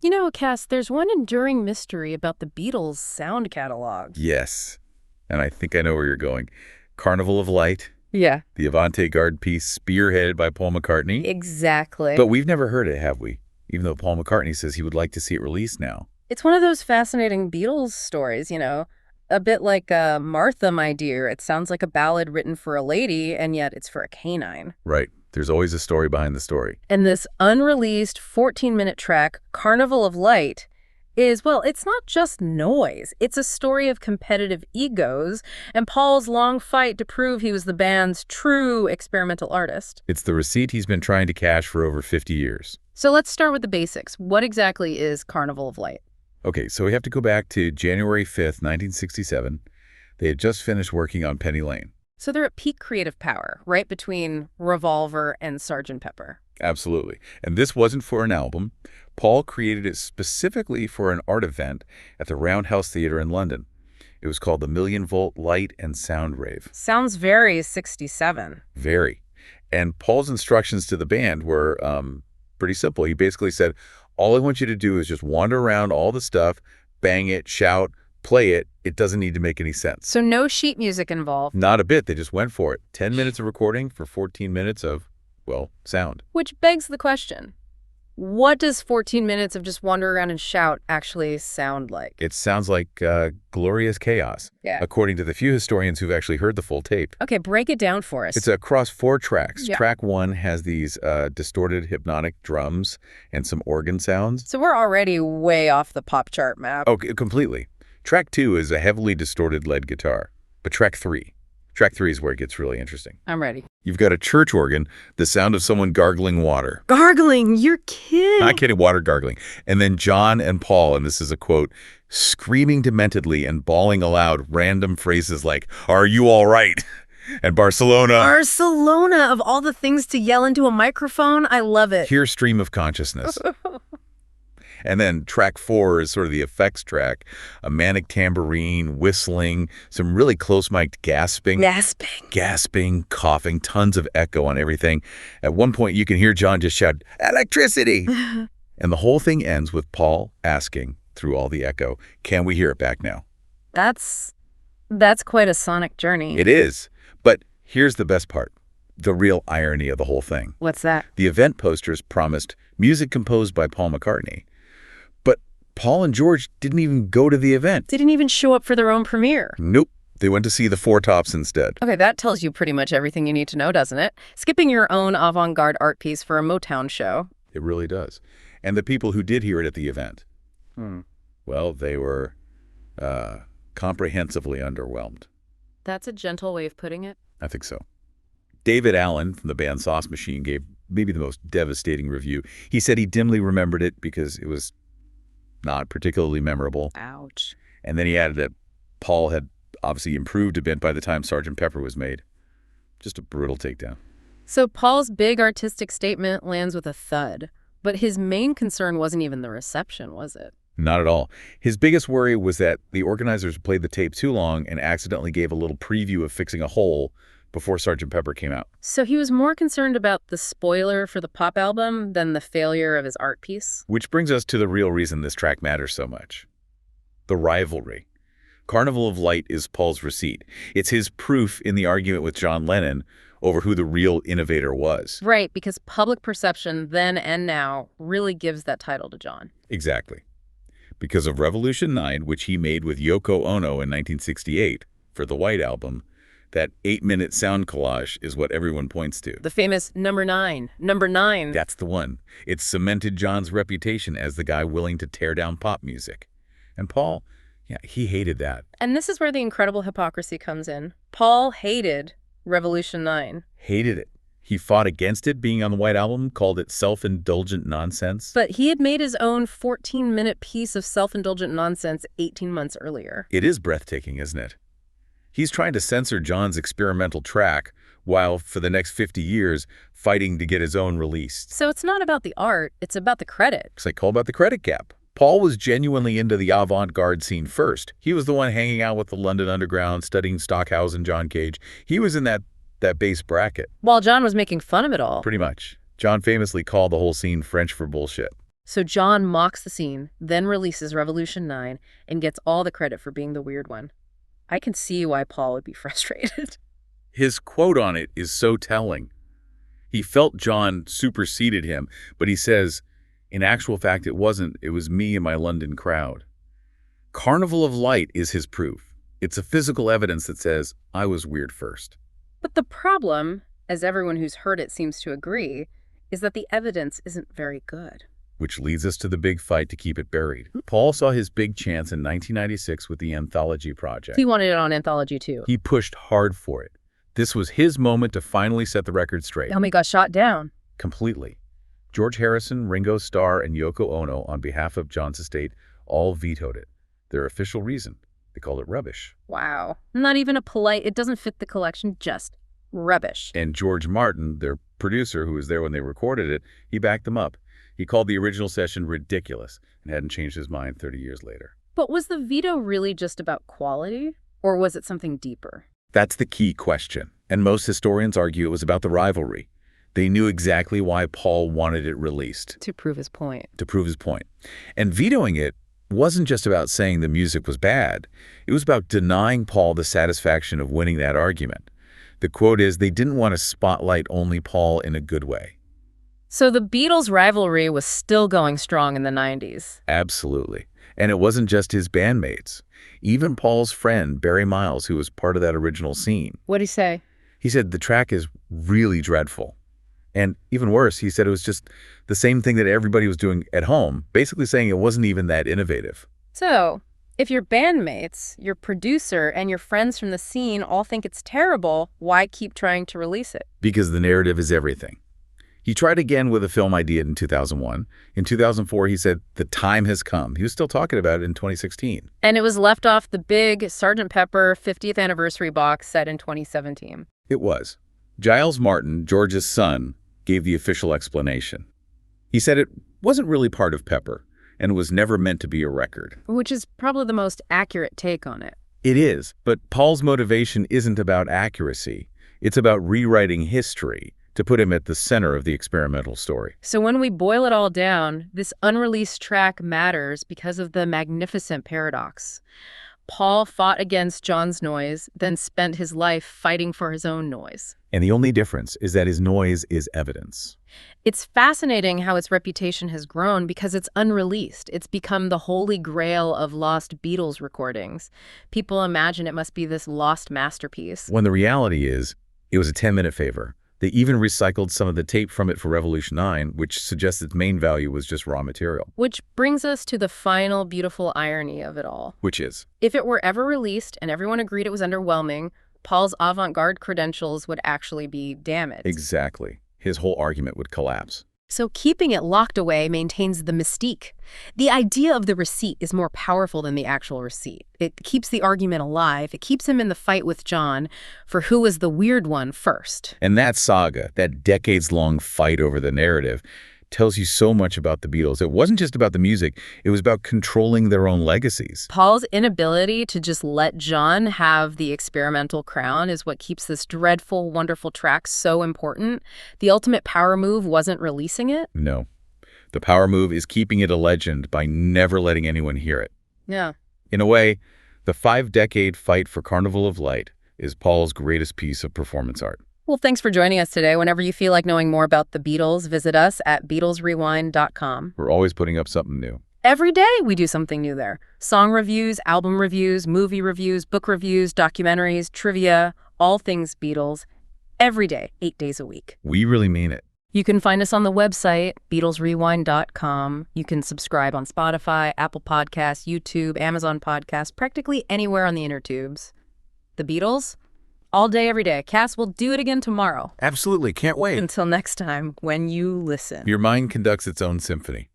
You know, Cass, there's one enduring mystery about the Beatles' sound catalog. Yes, and I think I know where you're going. Carnival of Light, Yeah. the avant-garde piece spearheaded by Paul McCartney. Exactly. But we've never heard it, have we? Even though Paul McCartney says he would like to see it released now. It's one of those fascinating Beatles stories, a bit like Martha, My Dear. It sounds like a ballad written for a lady, and yet it's for a canine. Right. There's always a story behind the story. And this unreleased 14-minute track, Carnival of Light, is, well, it's not just noise. It's a story of competitive egos and Paul's long fight to prove he was the band's true experimental artist. It's the receipt he's been trying to cash for over 50 years. So let's start with the basics. What exactly is Carnival of Light? Okay, so we have to go back to January 5th, 1967. They had just finished working on Penny Lane. So they're at peak creative power, right between Revolver and Sgt. Pepper. Absolutely. And this wasn't for an album. Paul created it specifically for an art event at the Roundhouse Theatre in London. It was called the Million-Volt Light and Sound Rave. Sounds very 67. Very. And Paul's instructions to the band were pretty simple. He basically said, all I want you to do is just wander around all the stuff, bang it, shout, play it. It doesn't need to make any sense. So no sheet music involved. Not a bit. They just went for it. 10 minutes of recording for 14 minutes of, well, sound. Which begs the question, what does 14 minutes of just wander around and shout actually sound like? It sounds like glorious chaos, Yeah. according to the few historians who've actually heard the full tape. Okay, break it down for us. It's across 4 tracks. Yeah. Track 1 has these distorted hypnotic drums and some organ sounds. So we're already way off the pop chart map. Oh, completely. Track 2 is a heavily distorted lead guitar. But track 3 is where it gets really interesting. I'm ready. You've got a church organ, the sound of someone gargling water. Gargling, you're kidding. Not kidding, water gargling. And then John and Paul, and this is a quote, screaming dementedly and bawling aloud random phrases like, "Are you all right?" and Barcelona. Barcelona, of all the things to yell into a microphone, I love it. Pure stream of consciousness. And then track 4 is sort of the effects track, a manic tambourine, whistling, some really close-mic'd gasping. Gasping, coughing, tons of echo on everything. At one point, you can hear John just shout, "Electricity!" And the whole thing ends with Paul asking, through all the echo, "Can we hear it back now?" That's quite a sonic journey. It is. But here's the best part, the real irony of the whole thing. What's that? The event posters promised music composed by Paul McCartney. But Paul and George didn't even go to the event. They didn't even show up for their own premiere. Nope. They went to see the Four Tops instead. Okay, that tells you pretty much everything you need to know, doesn't it? Skipping your own avant-garde art piece for a Motown show. It really does. And the people who did hear it at the event, well, they were comprehensively underwhelmed. That's a gentle way of putting it. I think so. David Allen from the band Sauce Machine gave maybe the most devastating review. He said he dimly remembered it because it was not particularly memorable. Ouch. And then he added that Paul had obviously improved a bit by the time Sgt. Pepper was made. Just a brutal takedown. So Paul's big artistic statement lands with a thud. But his main concern wasn't even the reception, was it? Not at all. His biggest worry was that the organizers played the tape too long and accidentally gave a little preview of fixing a hole before Sgt. Pepper came out. So he was more concerned about the spoiler for the pop album than the failure of his art piece? Which brings us to the real reason this track matters so much. The rivalry. Carnival of Light is Paul's receipt. It's his proof in the argument with John Lennon over who the real innovator was. Right, because public perception then and now really gives that title to John. Exactly. Because of Revolution 9, which he made with Yoko Ono in 1968 for the White Album, that 8-minute sound collage is what everyone points to. The famous number 9. Number 9. That's the one. It cemented John's reputation as the guy willing to tear down pop music. And Paul, yeah, he hated that. And this is where the incredible hypocrisy comes in. Paul hated Revolution 9. Hated it. He fought against it being on the White Album, called it self-indulgent nonsense. But he had made his own 14-minute piece of self-indulgent nonsense 18 months earlier. It is breathtaking, isn't it? He's trying to censor John's experimental track while, for the next 50 years, fighting to get his own released. So it's not about the art, it's about the credit. It's like all about the credit gap. Paul was genuinely into the avant-garde scene first. He was the one hanging out with the London Underground, studying Stockhausen, John Cage. He was in that base bracket. While John was making fun of it all. Pretty much. John famously called the whole scene French for bullshit. So John mocks the scene, then releases Revolution 9, and gets all the credit for being the weird one. I can see why Paul would be frustrated. His quote on it is so telling. He felt John superseded him, but he says, in actual fact, it wasn't. It was me and my London crowd. Carnival of Light is his proof. It's a physical evidence that says, I was weird first. But the problem, as everyone who's heard it seems to agree, is that the evidence isn't very good. Which leads us to the big fight to keep it buried. Paul saw his big chance in 1996 with the Anthology project. He wanted it on Anthology too. He pushed hard for it. This was his moment to finally set the record straight. He got shot down. Completely. George Harrison, Ringo Starr, and Yoko Ono, on behalf of John's estate, all vetoed it. Their official reason. They called it rubbish. Wow. Not even a polite, it doesn't fit the collection, just rubbish. And George Martin, their producer who was there when they recorded it, he backed them up. He called the original session ridiculous and hadn't changed his mind 30 years later. But was the veto really just about quality, or was it something deeper? That's the key question, and most historians argue it was about the rivalry. They knew exactly why Paul wanted it released. To prove his point. To prove his point. And vetoing it wasn't just about saying the music was bad. It was about denying Paul the satisfaction of winning that argument. The quote is, they didn't want to spotlight only Paul in a good way. So the Beatles' rivalry was still going strong in the 90s. Absolutely. And it wasn't just his bandmates. Even Paul's friend, Barry Miles, who was part of that original scene. What'd he say? He said the track is really dreadful. And even worse, he said it was just the same thing that everybody was doing at home, basically saying it wasn't even that innovative. So, if your bandmates, your producer, and your friends from the scene all think it's terrible, why keep trying to release it? Because the narrative is everything. He tried again with a film idea in 2001. In 2004, he said, the time has come. He was still talking about it in 2016. And it was left off the big Sgt. Pepper 50th anniversary box set in 2017. It was. Giles Martin, George's son, gave the official explanation. He said it wasn't really part of Pepper and was never meant to be a record. Which is probably the most accurate take on it. It is, but Paul's motivation isn't about accuracy. It's about rewriting history to put him at the center of the experimental story. So when we boil it all down, this unreleased track matters because of the magnificent paradox. Paul fought against John's noise, then spent his life fighting for his own noise. And the only difference is that his noise is evidence. It's fascinating how its reputation has grown because it's unreleased. It's become the holy grail of lost Beatles recordings. People imagine it must be this lost masterpiece. When the reality is, it was a 10-minute favor. They even recycled some of the tape from it for Revolution 9, which suggests its main value was just raw material. Which brings us to the final beautiful irony of it all. Which is? If it were ever released and everyone agreed it was underwhelming, Paul's avant-garde credentials would actually be damaged. Exactly. His whole argument would collapse. So keeping it locked away maintains the mystique. The idea of the receipt is more powerful than the actual receipt. It keeps the argument alive. It keeps him in the fight with John for who was the weird one first. And that saga, that decades-long fight over the narrative, tells you so much about the Beatles. It wasn't just about the music. It was about controlling their own legacies. Paul's inability to just let John have the experimental crown is what keeps this dreadful, wonderful track so important. The ultimate power move wasn't releasing it. No. The power move is keeping it a legend by never letting anyone hear it. Yeah. In a way, the 5-decade fight for Carnival of Light is Paul's greatest piece of performance art. Well, thanks for joining us today. Whenever you feel like knowing more about the Beatles, visit us at BeatlesRewind.com. We're always putting up something new. Every day we do something new there. Song reviews, album reviews, movie reviews, book reviews, documentaries, trivia, all things Beatles. Every day, 8 days a week. We really mean it. You can find us on the website, BeatlesRewind.com. You can subscribe on Spotify, Apple Podcasts, YouTube, Amazon Podcasts, practically anywhere on the inner tubes. The Beatles? All day, every day. Cass will do it again tomorrow. Absolutely. Can't wait. Until next time, when you listen. Your mind conducts its own symphony.